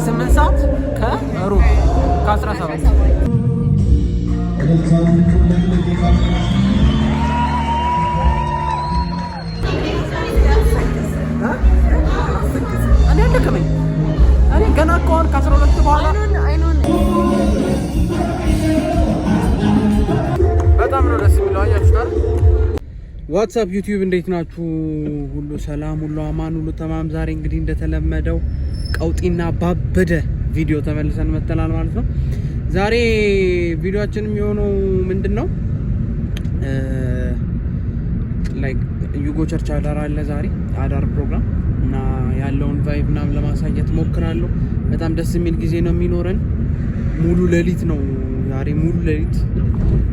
8 ሰዓት ከሩብ ከ17 እኔ አልደከመኝ። እኔ ገና ከሆን ከ12 በኋላ በጣም ነው ደስ የሚለው። አያችሁታል። ዋትስአፕ ዩቲዩብ እንዴት ናችሁ? ሁሉ ሰላም፣ ሁሉ አማን፣ ሁሉ ተማም። ዛሬ እንግዲህ እንደተለመደው ቀውጢና ባበደ ቪዲዮ ተመልሰን መጥተናል ማለት ነው። ዛሬ ቪዲዮአችን የሚሆነው ምንድነው? ላይክ ዩጎ ቸርች አዳር አለ ዛሬ አዳር ፕሮግራም እና ያለውን ቫይብ ምናምን ለማሳየት ሞክራለሁ። በጣም ደስ የሚል ጊዜ ነው የሚኖረን። ሙሉ ሌሊት ነው ዛሬ፣ ሙሉ ሌሊት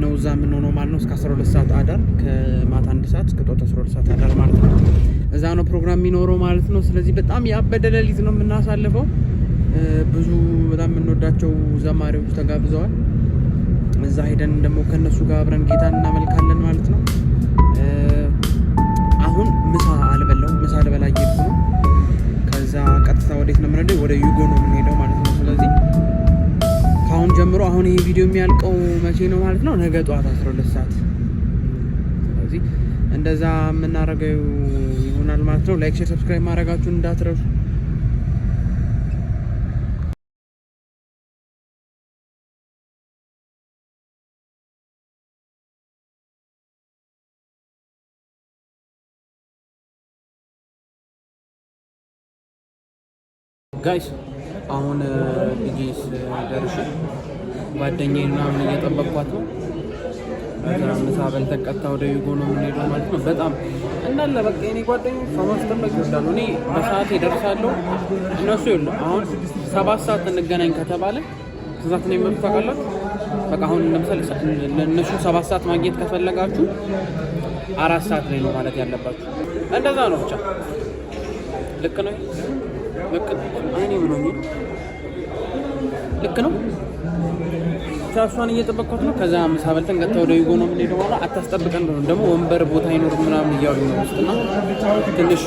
ነው እዛ የምንሆነው ማለት ነው። እስከ 12 ሰዓት አዳር፣ ከማታ 1 ሰዓት እስከ ጠዋት 12 ሰዓት አዳር ማለት ነው። እዛ ነው ፕሮግራም የሚኖረው ማለት ነው። ስለዚህ በጣም ያበደ ሌሊት ነው የምናሳልፈው። ብዙ በጣም የምንወዳቸው ዘማሪዎች ተጋብዘዋል። እዛ ሄደን ደግሞ ከነሱ ጋር አብረን ጌታን እናመልካለን ማለት ነው። አሁን ምሳ አልበላሁም። ምሳ ልበላ እየሄድኩ ነው። ከዛ ቀጥታ ወዴት ነው የምንሄደው? ወደ ዩጎ ነው የምንሄደው ማለት ነው። ስለዚህ ከአሁን ጀምሮ አሁን ይሄ ቪዲዮ የሚያልቀው መቼ ነው ማለት ነው? ነገ ጠዋት 12 ሰዓት። ስለዚህ እንደዛ የምናደርገው ይሆናል ማለት ነው። ላይክ፣ ሼር፣ ሰብስክራይብ ማድረጋችሁን እንዳትረሱ። ጋይስ አሁን ቢጂስ ደርሼ ጓደኛዬን ምናምን እየጠበቅኳት ነው። ምሳ በልተን ቀጥታ ወደ ዩጎ ነው የምንሄደው ማለት ነው። በጣም እንዳለ በቃ የኔ ጓደኞች ከማስጠበቅ ይወዳሉ። እኔ በሰዓት እደርሳለሁ፣ እነሱ ይሉ አሁን 7 ሰዓት እንገናኝ ከተባለ ትዛት ነው የሚመጡት ታውቃላችሁ። በቃ አሁን ለምሳሌ እነሱ 7 ሰዓት ማግኘት ከፈለጋችሁ 4 ሰዓት ላይ ነው ማለት ያለባችሁ። እንደዛ ነው ብቻ። ልክ ነው። ልክ አይኔ ብሎ የሚል ልክ ነው። እሷን እየጠበቅኳት ነው። ከዛ ምሳ በልተን ቀጥታ ወደ ዩጎ ነው የምንሄደው። በኋላ አታስጠብቀን ነው ደግሞ ወንበር ቦታ አይኖርም ምናምን እያሉ ነው ውስጥና ትንሽ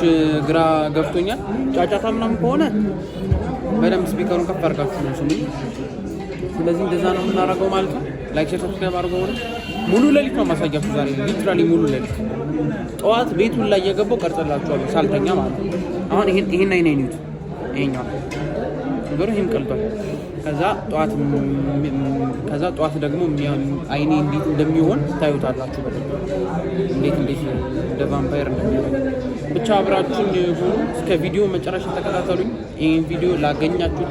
ግራ ገብቶኛል። ጫጫታ ምናምን ከሆነ በደንብ ስፒከሩን ከፍ አድርጋችሁ ነው ስሙ። ስለዚህ እንደዛ ነው የምናደርገው ማለት ነው። ላይክ፣ ሼር፣ ሰብስክራይብ አድርገው። ሙሉ ሌሊት ነው ማሳያችሁ ዛሬ፣ ሊትራሊ ሙሉ ሌሊት። ጠዋት ቤቱን ላይ እየገባው ቀርጽላችኋለሁ ሳልተኛ ማለት ነው። አሁን ይሄን አይኔ ኒውት ይሄኛው ነገሩ ይሄን ቀልቷል። ከዛ ጠዋት ደግሞ አይኔ እንዴት እንደሚሆን ታዩታላችሁ። በደንብ እንዴት እንደ ቫምፓየር እንደሚሆን ብቻ አብራችሁን ሁሉ እስከ ቪዲዮ መጨረሻ ተከታተሉኝ። ይሄን ቪዲዮ ላገኛችሁት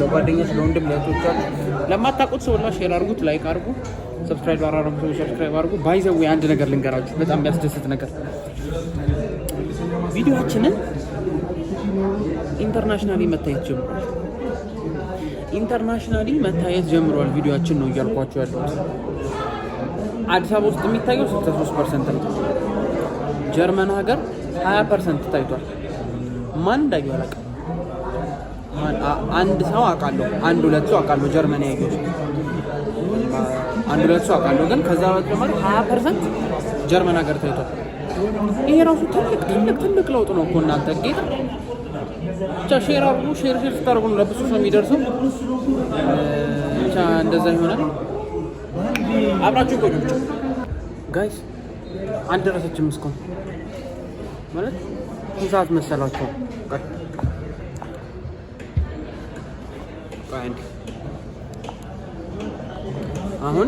ለጓደኛችሁ፣ ለወንድም ለእህቶቻችሁ፣ ለማታውቁት ሰው ሁላ ሼር አድርጉት፣ ላይክ አድርጉ፣ ሰብስክራይብ አድርጉ። ባይዘው አንድ ነገር ልንገራችሁ፣ በጣም የሚያስደስት ነገር። ቪዲዮአችንን ኢንተርናሽናሊ መታየት ጀምሯል። ኢንተርናሽናሊ መታየት ጀምሯል ቪዲዮአችን ነው እያልኳችሁ ያለሁት። አዲስ አበባ ውስጥ የሚታየው 63% ነው። ጀርመን ሀገር 20% ታይቷል። ማን እንዳየው አላውቅም። አንድ ሰው አውቃለሁ፣ 1-2 ሰው አውቃለሁ ጀርመን ያየው 1-2 ሰው አውቃለሁ። ግን ከዛ በተጨማሪ 20% ጀርመን ሀገር ታይቷል። ይሄ ራሱ ትልቅ ለውጥ ነው እኮ እናንተ ጌታ። ብቻ ሼር አድርጉ። ሼር ስታደርጉ ነው ለብዙ ሰው የሚደርሰው። ብቻ እንደዛ ይሆናል። አብራችሁ ቆዩ ብቻ ጋይስ። አልደረሰችም እስካሁን ማለት ስንት ሰዓት መሰላችሁ? አሁን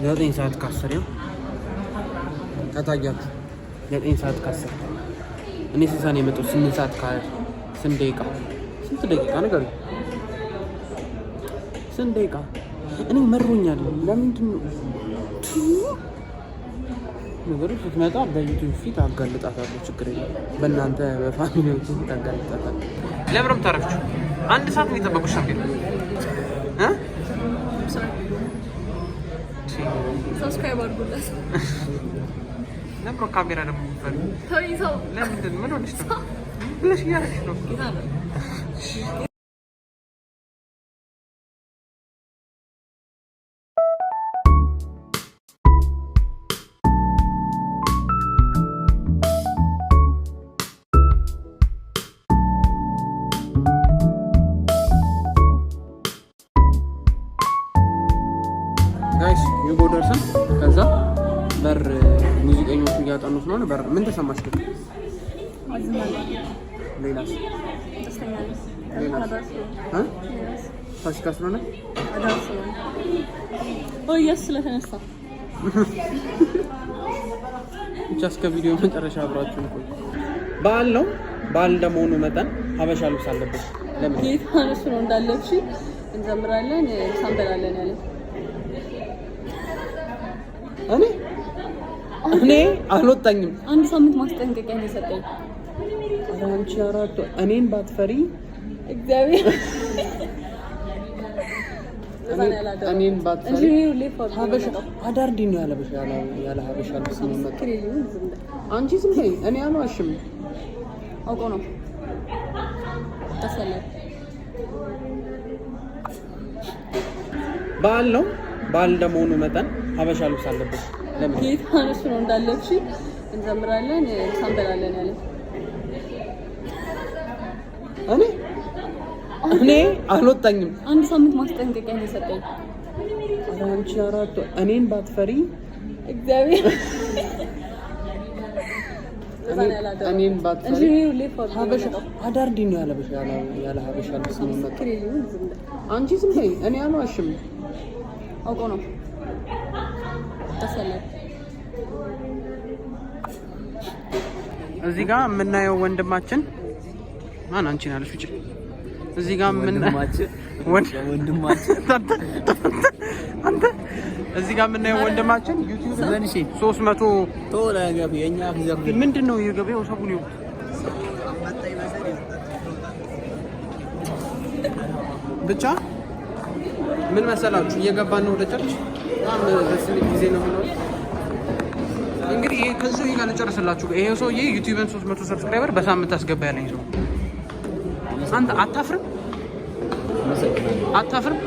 9 ሰዓት ከ10 ነው ከታያችሁ። 9 ሰዓት ከ10 እኔ ስንት ሰዓት ነው የመጣሁት? 8 ሰዓት ስንት ደቂቃ ነገር ስንት ደቂቃ? እኔ መሮኛል። ለምንድን ነው ነገሩ? ስትመጣ በዩቲዩብ ፊት አጋልጣታለሁ፣ ችግር የለም። በእናንተ በፋሚሊዎች ፊት አጋልጣታለሁ። ለምንም ታረፍችሁ 1 ሰዓት ነው የጠበቁሽ ሻምፒዮን ሰብስክራይብ አድርጉለት። ለምን ካሜራ ደግሞ ይፈል? ለምንድን ምን ሆነሽ ነው ብለሽ እያለሽ ነው? ጨረስን። ከዛ በር ሙዚቀኞቹ እያጠኑት ነው። በር ምን ተሰማሽ? ሌላስ? ፋሲካ ስለሆነ ስለተነሳ ብቻ እስከ ቪዲዮ መጨረሻ አብራችሁን ቆዩ። በዓል ነው። በዓል እንደመሆኑ መጠን ሀበሻ ልብስ አለብሽ። ለምን ጌታ ነሽ ነው እንዳለብሽ እንዘምራለን፣ ሳንበላለን ያለ እኔ አልወጣኝም። አንድ ሳምንት ማስጠንቀቂያ ነው የሰጠኝ። አንቺ አራቱ እኔን ባትፈሪ እግዚአብሔር እኔን ባትፈሪ ሀበሻ አዳር እንዲህ ነው ያለበሽ ያለ ሀበሻ ልብስ ነው መጣ። አንቺ ዝም በይ። እኔ አልዋሽም። አውቆ ነው ተሰለ በዓል ነው። በዓል እንደመሆኑ መጠን ሀበሻ ልብስ አለብሽ። ለምን ጌታ ነሽ ነው እንዳለብሽ እንዘምራለን፣ ሳንበላለን ያለ እኔ አልወጣኝም። አንድ ሳምንት ማስጠንቀቂያ ነው የሰጠኝ። አንቺ አራቱ እኔን ባትፈሪ እግዚአብሔር እኔን ባትፈሪ ሀበሻ አዳር እንዲህ ነው ያለበሽ ያለ ሀበሻ ልብስ ነው መጣ። አንቺ ዝም በይ። እኔ አልዋሽም። አውቆ ነው ተሰለ እዚህ ጋር የምናየው ወንድማችን ማን? አንቺ ነሽ ውጪ። እዚህ ጋር ወንድማችን አንተ እዚህ ጋር የምናየው ወንድማችን ዩቲዩብ 300 ቶላ ገቢ የኛ ምንድነው የገበያው ሰቡን ይው ብቻ ምን መሰላችሁ እየገባን ነው ወደ ቸርች። በጣም ደስ የሚል ጊዜ ነው የሚኖረው። እንግዲህ ይሄ ከዚህ ጋር ልጨርስላችሁ። ይሄ ሰውዬ ዩቲዩብን 300 ሰብስክራይበር በሳምንት አስገባ ያለኝ ሰው። አንተ አታፍርም? አታፍርም?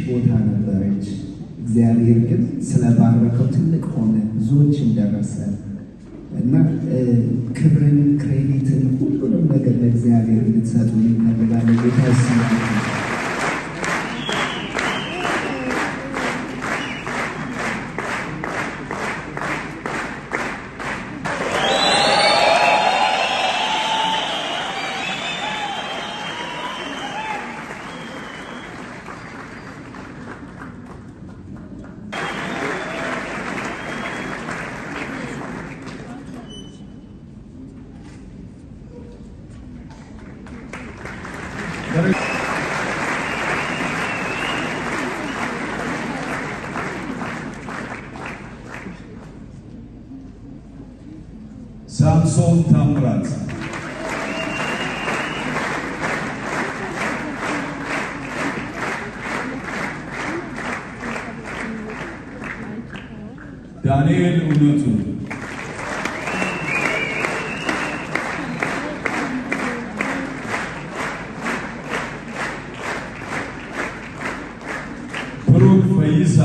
ቦታ ነበረች። እግዚአብሔር ግን ስለባረከው ትልቅ ሆነ፣ ብዙዎችን ደረሰ እና ክብርን፣ ክሬዲትን፣ ሁሉንም ነገር ለእግዚአብሔር እንድትሰጡ እንፈልጋለን። ጌታ ይስጥልን። ሳምሶን ታምራት፣ ዳንኤል እውነቱ፣ ብሩክ ፈይሳ፣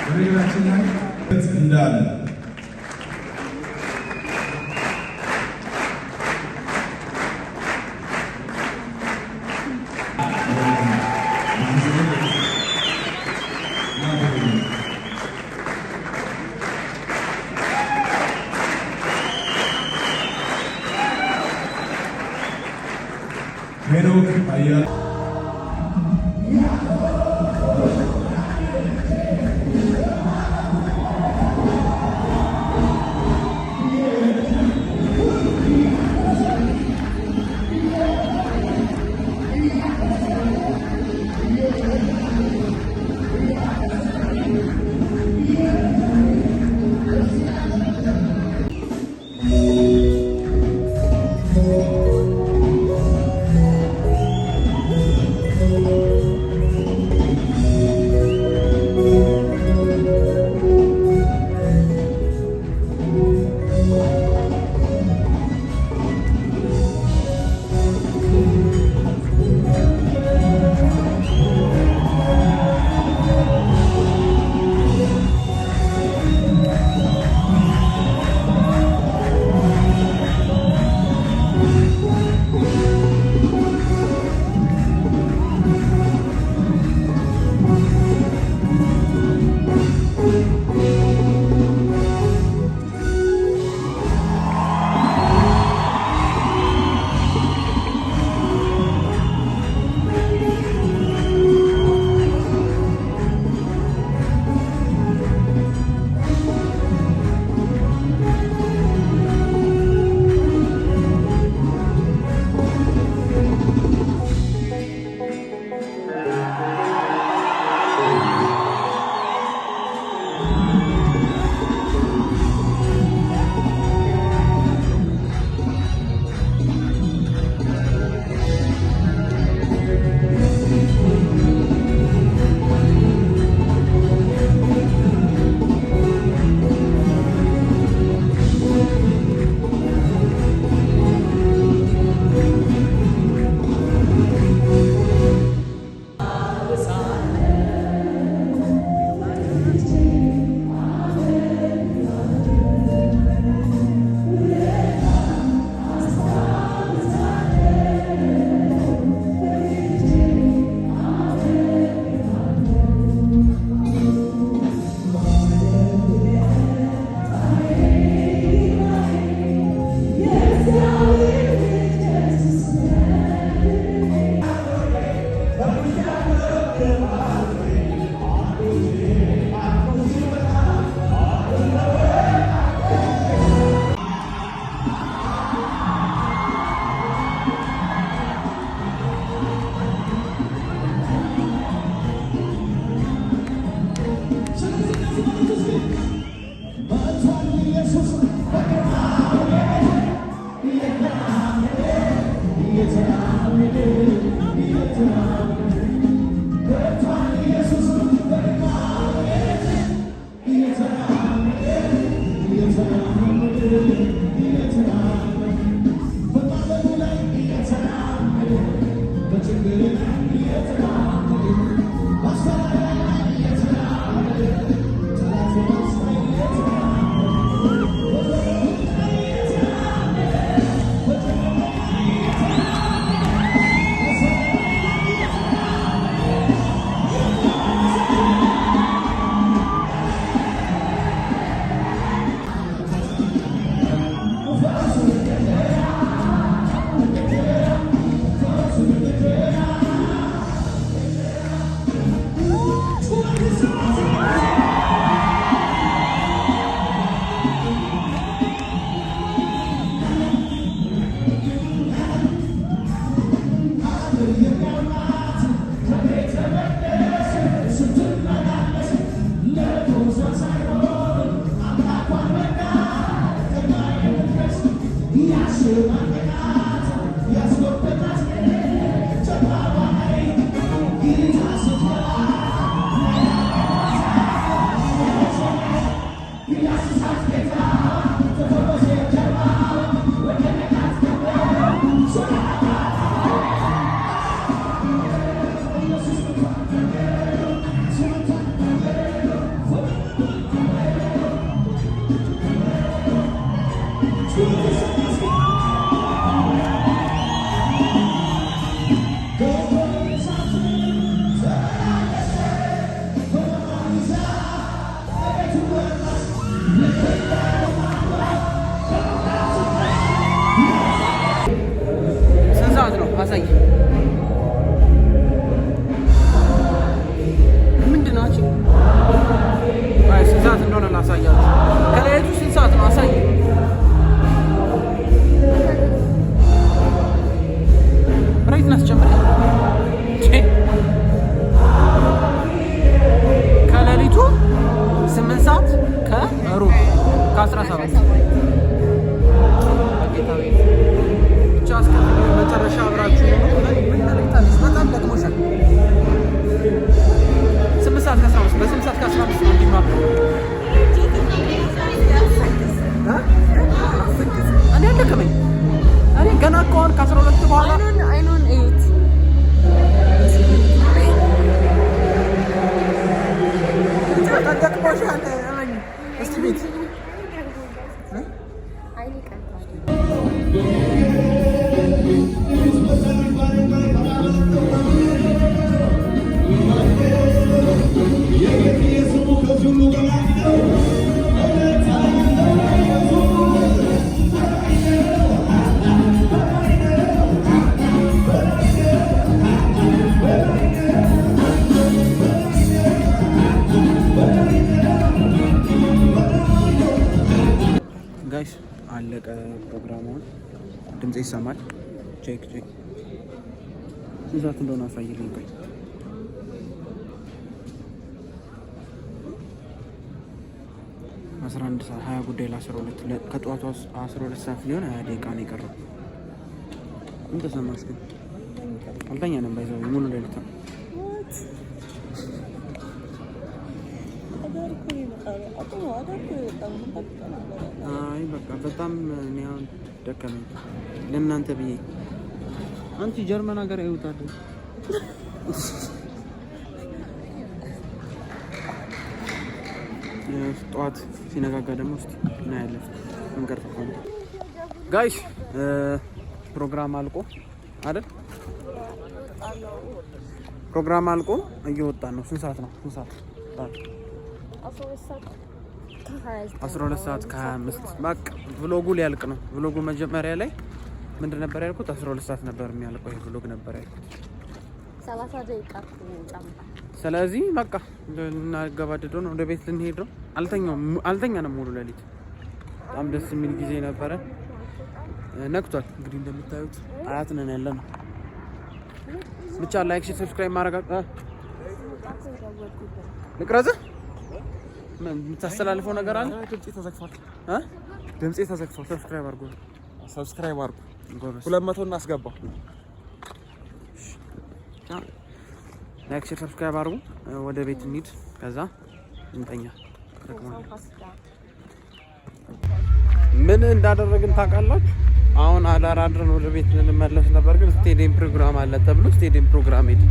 በነገራችን ላይ እንዳለ ሄኖክ አያሌው Yes, ጋይስ አለቀ ፕሮግራሙ። ድምጽ ይሰማል? ቼክ ቼክ። ስንት እንደሆነ አሳይልኝ። ቆይ 11 ሰዓት 20 ጉዳይ ለ12 ከጠዋቱ 12 ሰዓት ሊሆን 20 ደቂቃ ነው የቀረው። ምን ተሰማሽ ግን? አልተኛንም። ባይዘው ሙሉ ሌሊት ነው። አይ በቃ በጣም እኔ አሁን ደከመኝ ለእናንተ ብዬ። አንቺ ጀርመን ሀገር አይውጣል። ጠዋት ሲነጋጋ ደግሞ እስቲ እናያለን። እንቀርፋለን ጋይስ። ፕሮግራም አልቆ አይደል? ፕሮግራም አልቆ እየወጣን ነው። ስንት ሰዓት ነው? ስንት ሰዓት? 12 ሰዓት ከ25 በቃ ቭሎጉ ሊያልቅ ነው። ቭሎጉ መጀመሪያ ላይ ምንድን ነበር ያልኩት? 12 ሰዓት ነበር የሚያልቀው። ይሄ ቭሎግ ነበር ያልኩት 30 ደቂቃ ጨምራ። ስለዚህ በቃ እናገባደደው ነው፣ ወደ ቤት ልንሄድ ነው። አልተኛንም ሙሉ ሌሊት። በጣም ደስ የሚል ጊዜ ነበረ። ነክቷል እንግዲህ እንደምታዩት አያት ነን ያለ ነው። ብቻ ላይክ፣ ሼር፣ ሰብስክራይብ ማድረግ ልቅረጽ። የምታስተላልፈው ነገር አለ? ድምጼ ተዘግቷል። ድምጼ ተዘግቷል። ሰብስክራይብ አድርጉ፣ ሰብስክራይብ አድርጉ። 200 እናስገባ። ላይክ፣ ሼር፣ ሰብስክራይብ አድርጉ። ወደ ቤት እንሂድ፣ ከዛ እንተኛ። ምን እንዳደረግን ታውቃላችሁ? አሁን አዳር አድረን ወደ ቤት እንመለስ ነበር፣ ግን ስቴዲየም ፕሮግራም አለ ተብሎ ስቴዲየም ፕሮግራም ሄድ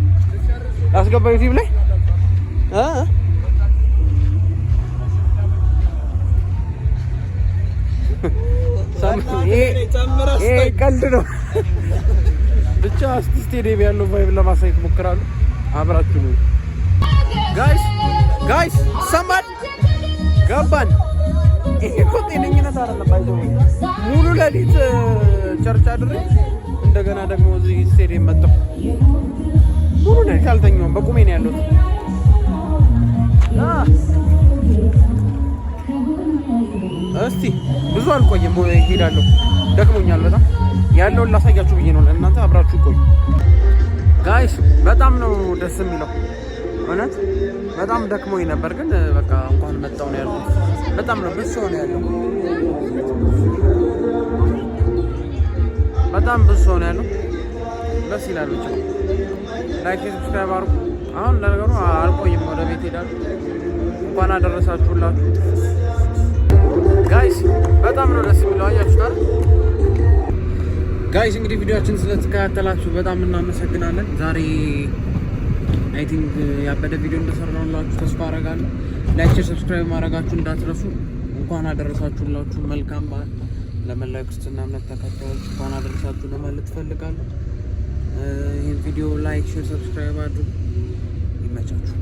አስገባ ዩቲዩብ ላይ ይሄ ቀልድ ነው። ብቻ እስቲ ስቴዲየም ያለው ቫይብ ለማሳየት ሞክራሉ። አብራችሁ ነው ጋይስ። ሰማን ገባን። ይሄ እኮ ጤነኝነት አይደለም። ባይዘው ሙሉ ሌሊት ቸርች አድሬ እንደገና ደግሞ እዚህ ስቴዲየም መጣሁ። ሙሉ ሌሊት አልተኛውም፣ በቁሜ ነው ያለሁት። እስቲ ብዙ አልቆይም፣ እሄዳለሁ። ደክሞኛል በጣም። ያለውን ላሳያችሁ ብዬ ነው። እናንተ አብራችሁ ቆዩ ጋይስ። በጣም ነው ደስ የሚለው እውነት። በጣም ደክሞኝ ነበር፣ ግን በቃ እንኳን መጣሁ ነው ያልኩት። በጣም ነው ብዙ ሰው ነው ያለው። በጣም ብዙ ሰው ነው ያለው። ደስ ይላል። ብቻ ላይክ ሰብስክራይብ አድርጉ። አሁን ለነገሩ አልቆይም፣ ወደ ቤት ሄዳለሁ። እንኳን አደረሳችሁላችሁ ጋይስ። በጣም ነው ደስ የሚለው። አያችሁታል ጋይስ። እንግዲህ ቪዲዮአችን ስለተከታተላችሁ በጣም እናመሰግናለን። ዛሬ አይ ቲንክ ያበደ ቪዲዮ እንደሰራሁላችሁ ተስፋ አደርጋለሁ። ላይክ ሰብስክራይብ ማድረጋችሁ እንዳትረሱ። እንኳን አደረሳችሁላችሁ። መልካም በዓል ለመላው ክርስትና እምነት ተከታዮች እንኳን አደረሳችሁ ለማለት እፈልጋለሁ። ይህን ቪዲዮ ላይክ፣ ሼር፣ ሰብስክራይብ አድርጉ። ይመቻችሁ።